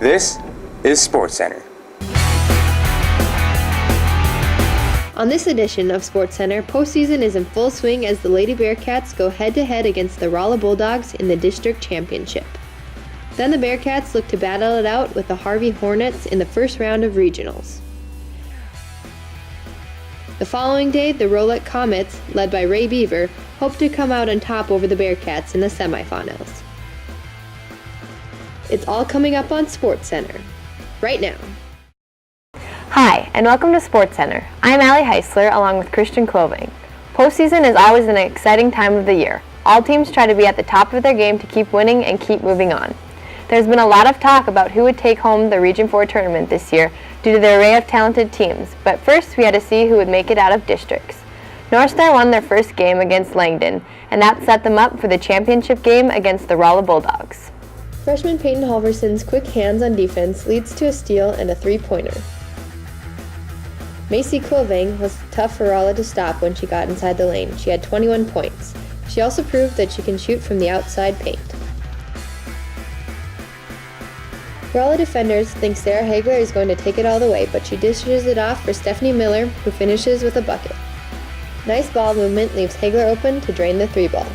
This is SportsCenter. On this edition of SportsCenter, postseason is in full swing as the Lady Bearcats go head-to-head against the Rolla Bulldogs in the district championship. Then the Bearcats look to battle it out with the Harvey Hornets in the first round of regionals. The following day, the Rolette Comets, led by Ray Beaver, hope to come out on top over the Bearcats in the semifinals. It's all coming up on SportsCenter, right now. Hi, and welcome to SportsCenter. I'm Allie Heisler, along with Christian Clothing. Postseason is always an exciting time of the year. All teams try to be at the top of their game to keep winning and keep moving on. There's been a lot of talk about who would take home the Region 4 tournament this year due to the array of talented teams, but first we had to see who would make it out of districts. North Star won their first game against Langdon, and that set them up for the championship game against the Rolla Bulldogs. Freshman Peyton Halverson's quick hands on defense leads to a steal and a three-pointer. Macy Quilvang was tough for Rolla to stop when she got inside the lane. She had 21 points. She also proved that she can shoot from the outside paint. Rolla defenders think Sarah Hagler is going to take it all the way, but she dishes it off for Stephanie Miller, who finishes with a bucket. Nice ball movement leaves Hagler open to drain the three ball.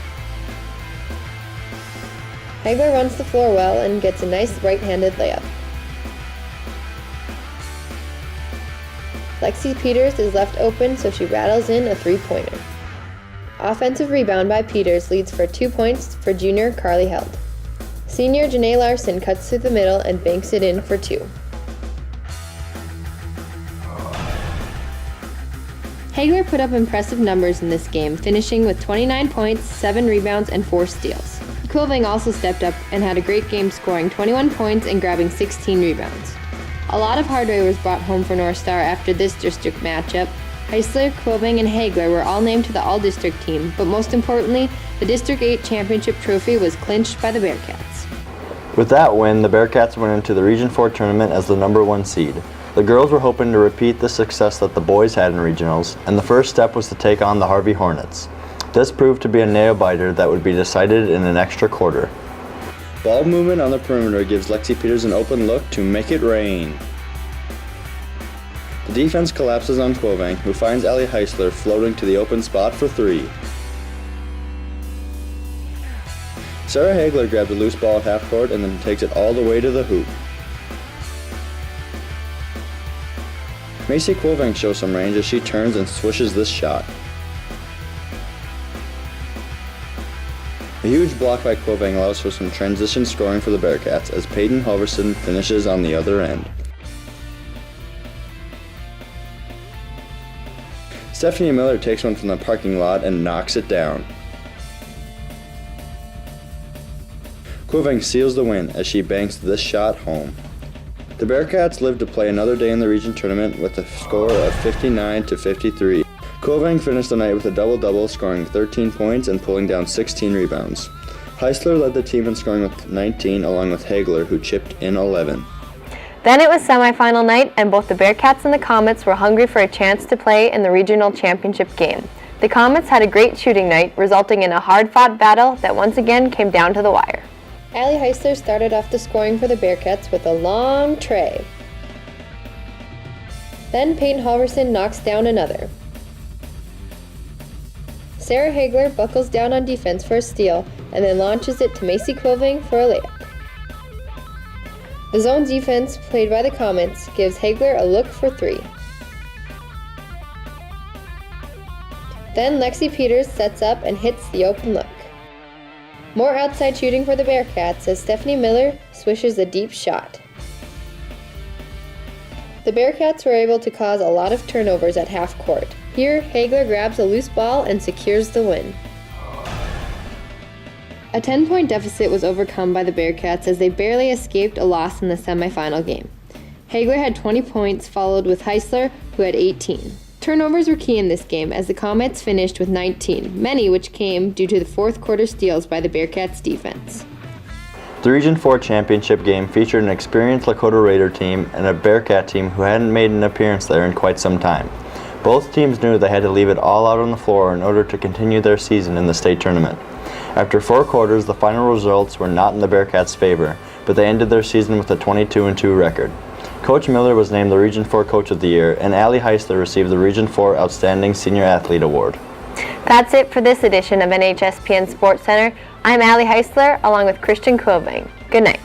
Hagler runs the floor well and gets a nice right-handed layup. Lexi Peters is left open, so she rattles in a three-pointer. Offensive rebound by Peters leads for 2 points for junior Carly Held. Senior Janae Larson cuts through the middle and banks it in for 2. Hagler put up impressive numbers in this game, finishing with 29 points, 7 rebounds, and 4 steals. Quilvang also stepped up and had a great game, scoring 21 points and grabbing 16 rebounds. A lot of hardware was brought home for North Star after this district matchup. Heisler, Quilvang, and Hagler were all named to the All-District team, but most importantly, the District 8 championship trophy was clinched by the Bearcats. With that win, the Bearcats went into the Region 4 tournament as the number 1 seed. The girls were hoping to repeat the success that the boys had in regionals, and the first step was to take on the Harvey Hornets. This proved to be a nail-biter that would be decided in an extra quarter. Ball movement on the perimeter gives Lexi Peters an open look to make it rain. The defense collapses on Quilvang, who finds Allie Heisler floating to the open spot for 3. Sarah Hagler grabs a loose ball at half court and then takes it all the way to the hoop. Macy Quilvang shows some range as she turns and swishes this shot. A huge block by Quilvang allows for some transition scoring for the Bearcats as Peyton Halverson finishes on the other end. Stephanie Miller takes one from the parking lot and knocks it down. Quilvang seals the win as she banks this shot home. The Bearcats live to play another day in the region tournament with a score of 59-53. Quilvang finished the night with a double-double, scoring 13 points and pulling down 16 rebounds. Heisler led the team in scoring with 19, along with Hagler, who chipped in 11. Then it was semifinal night, and both the Bearcats and the Comets were hungry for a chance to play in the regional championship game. The Comets had a great shooting night, resulting in a hard-fought battle that once again came down to the wire. Allie Heisler started off the scoring for the Bearcats with a long tray. Then Peyton Halverson knocks down another. Sarah Hagler buckles down on defense for a steal and then launches it to Macy Quilvang for a layup. The zone defense played by the Comets gives Hagler a look for 3. Then Lexi Peters sets up and hits the open look. More outside shooting for the Bearcats as Stephanie Miller swishes a deep shot. The Bearcats were able to cause a lot of turnovers at half court. Here, Hagler grabs a loose ball and secures the win. A 10-point deficit was overcome by the Bearcats as they barely escaped a loss in the semifinal game. Hagler had 20 points, followed with Heisler, who had 18. Turnovers were key in this game as the Comets finished with 19, many which came due to the fourth quarter steals by the Bearcats defense. The Region 4 championship game featured an experienced Lakota Raider team and a Bearcat team who hadn't made an appearance there in quite some time. Both teams knew they had to leave it all out on the floor in order to continue their season in the state tournament. After 4 quarters, the final results were not in the Bearcats' favor, but they ended their season with a 22-2 record. Coach Miller was named the Region 4 Coach of the Year, and Allie Heisler received the Region 4 Outstanding Senior Athlete Award. That's it for this edition of NHSPN Sports Center. I'm Allie Heisler along with Christian Quilving. Good night.